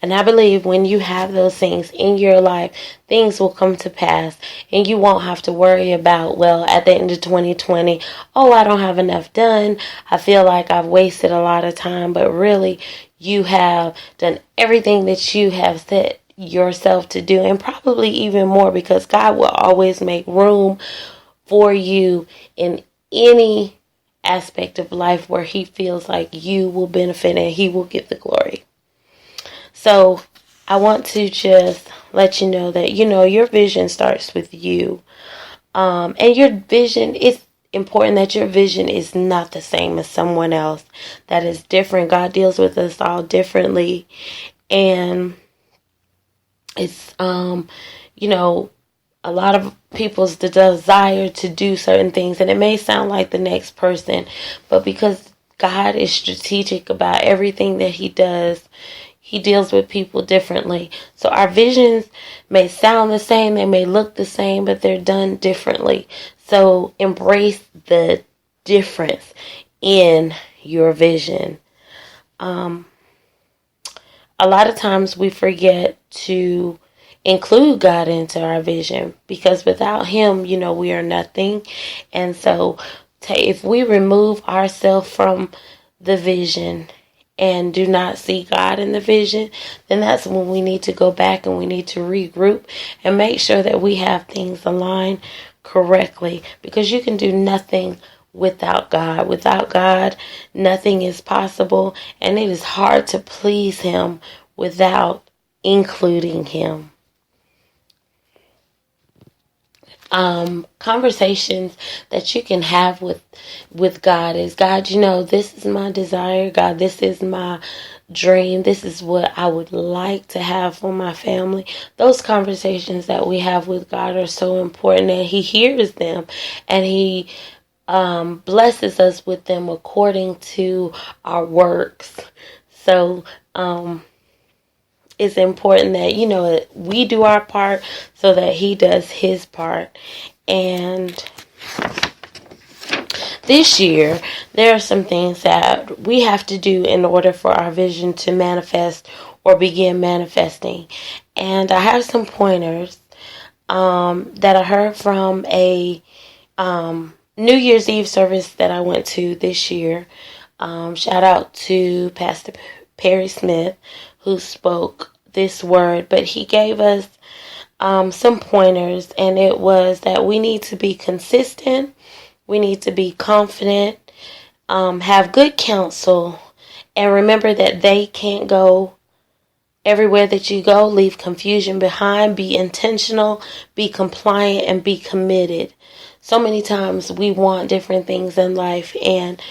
And I believe when you have those things in your life, things will come to pass. And you won't have to worry about, well, at the end of 2020, oh, I don't have enough done. I feel like I've wasted a lot of time. But really, you have done everything that you have set yourself to do. And probably even more, because God will always make room for you in any aspect of life where He feels like you will benefit and He will get the glory. So I want to just let you know that, your vision starts with you. And your vision, it's important that your vision is not the same as someone else. That is different. God deals with us all differently. And it's, a lot of people's desire to do certain things. And it may sound like the next person, but because God is strategic about everything that He does, He deals with people differently. So our visions may sound the same, they may look the same, but they're done differently. So embrace the difference in your vision. A lot of times we forget to include God into our vision, because without Him, we are nothing. And so if we remove ourselves from the vision and do not see God in the vision, then that's when we need to go back and we need to regroup and make sure that we have things aligned correctly, because you can do nothing without God. Without God, nothing is possible, and it is hard to please Him without including Him. Conversations that you can have with God is, God, this is my desire. God, this is my dream. This is what I would like to have for my family. Those conversations that we have with God are so important, and He hears them, and He blesses us with them according to our works. So, it's important that, we do our part so that He does His part. And this year, there are some things that we have to do in order for our vision to manifest or begin manifesting. And I have some pointers that I heard from a New Year's Eve service that I went to this year. Shout out to Pastor Perry Smith, who spoke this word, but he gave us some pointers, and it was that we need to be consistent, we need to be confident, have good counsel, and remember that they can't go everywhere that you go. Leave confusion behind, be intentional, be compliant, and be committed. So many times we want different things in life, and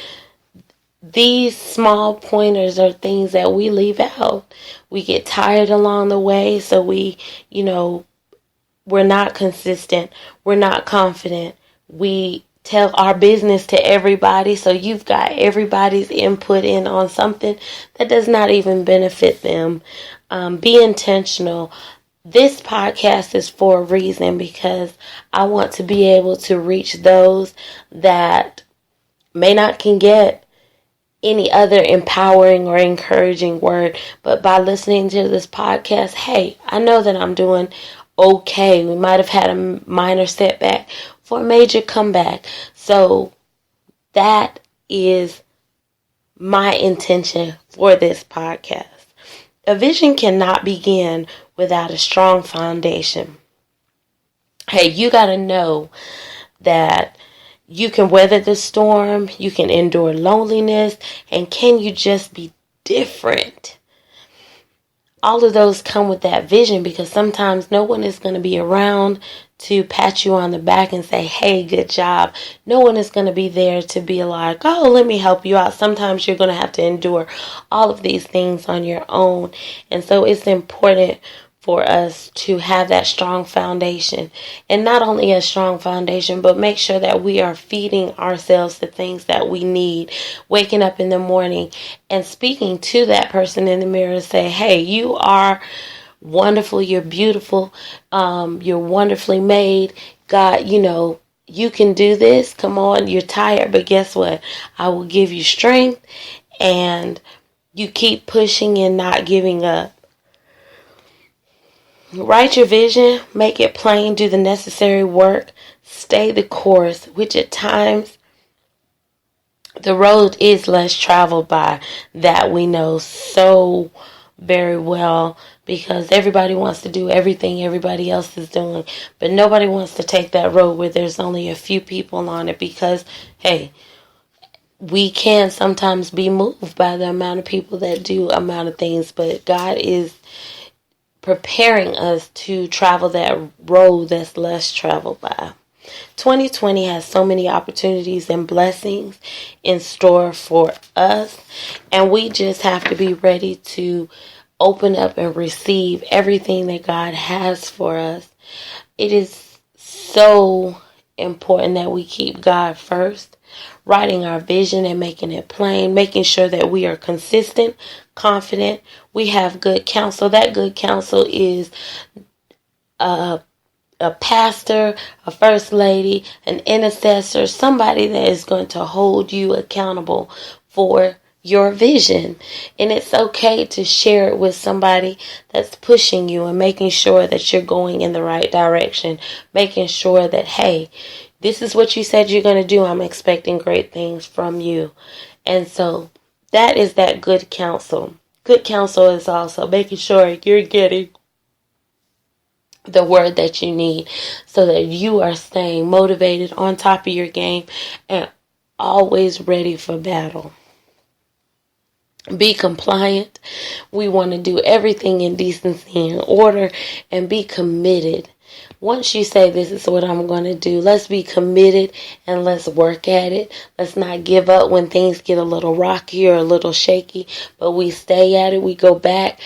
these small pointers are things that we leave out. We get tired along the way, so we're not consistent. We're not confident. We tell our business to everybody, so you've got everybody's input in on something that does not even benefit them. Be intentional. This podcast is for a reason, because I want to be able to reach those that may not can get any other empowering or encouraging word, but by listening to this podcast, hey, I know that I'm doing okay. We might have had a minor setback for a major comeback. So that is my intention for this podcast. A vision cannot begin without a strong foundation. Hey, you got to know that you can weather the storm, you can endure loneliness, and can you just be different? All of those come with that vision, because sometimes no one is going to be around to pat you on the back and say, hey, good job. No one is going to be there to be like, oh, let me help you out. Sometimes you're going to have to endure all of these things on your own. And so it's important for us to have that strong foundation, and not only a strong foundation, but make sure that we are feeding ourselves the things that we need, waking up in the morning and speaking to that person in the mirror and say, hey, you are wonderful, you're beautiful, you're wonderfully made. God, you can do this. Come on, you're tired, but guess what? I will give you strength, and you keep pushing and not giving up. Write your vision, make it plain, do the necessary work, stay the course, which at times the road is less traveled by. That we know so very well, because everybody wants to do everything everybody else is doing, but nobody wants to take that road where there's only a few people on it, because hey, we can sometimes be moved by the amount of people that do amount of things, but God is preparing us to travel that road that's less traveled by. 2020 has so many opportunities and blessings in store for us, and we just have to be ready to open up and receive everything that God has for us. It is so important that we keep God first, writing our vision and making it plain, making sure that we are consistent, confident, we have good counsel. That good counsel is a pastor, a first lady, an intercessor, somebody that is going to hold you accountable for your vision. And it's okay to share it with somebody that's pushing you and making sure that you're going in the right direction, making sure that, hey, this is what you said you're going to do. I'm expecting great things from you. And so that is that good counsel. Good counsel is also making sure you're getting the word that you need so that you are staying motivated, on top of your game, and always ready for battle. Be compliant. We want to do everything in decency and order, and be committed. Once you say, this is what I'm going to do, let's be committed and let's work at it. Let's not give up when things get a little rocky or a little shaky, but we stay at it. We go back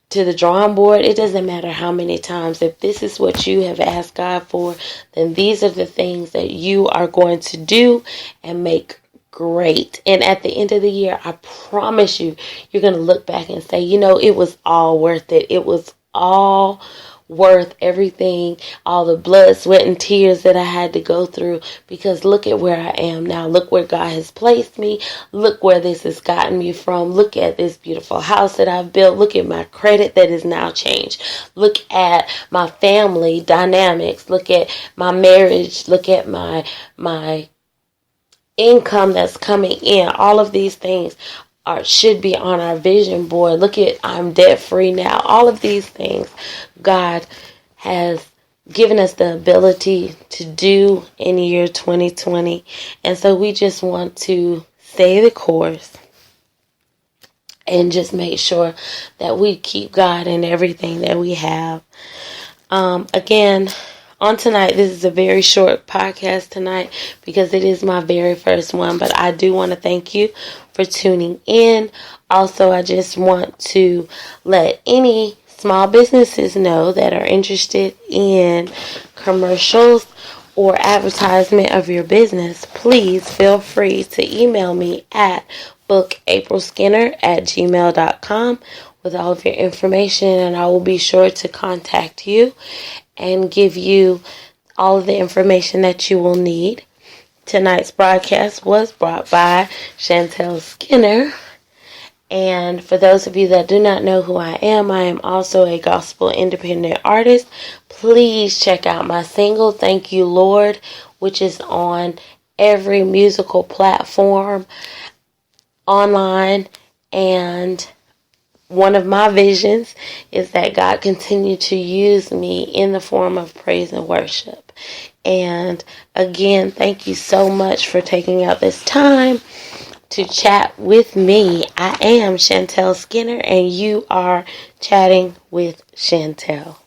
to the drawing board. It doesn't matter how many times. If this is what you have asked God for, then these are the things that you are going to do and make great. And at the end of the year, I promise you, you're going to look back and say, it was all worth it. It was all worth everything, all the blood, sweat, and tears that I had to go through, because look at where I am now. Look where God has placed me. Look where this has gotten me from. Look at this beautiful house that I've built. Look at my credit that is now changed. Look at my family dynamics. Look at my marriage. Look at my income that's coming in. All of these things should be on our vision board. Look at, I'm debt free now. All of these things God has given us the ability to do in year 2020. And so we just want to stay the course and just make sure that we keep God in everything that we have. Again, on tonight, this is a very short podcast tonight because it is my very first one, but I do want to thank you for tuning in. Also, I just want to let any small businesses know that are interested in commercials or advertisement of your business. Please feel free to email me at bookaprilskinner@gmail.com with all of your information, and I will be sure to contact you and give you all of the information that you will need. Tonight's broadcast was brought by Chantel Skinner. And for those of you that do not know who I am also a gospel independent artist. Please check out my single, Thank You Lord, which is on every musical platform online. And one of my visions is that God continue to use me in the form of praise and worship. And again, thank you so much for taking out this time to chat with me. I am Chantel Skinner, and you are chatting with Chantel.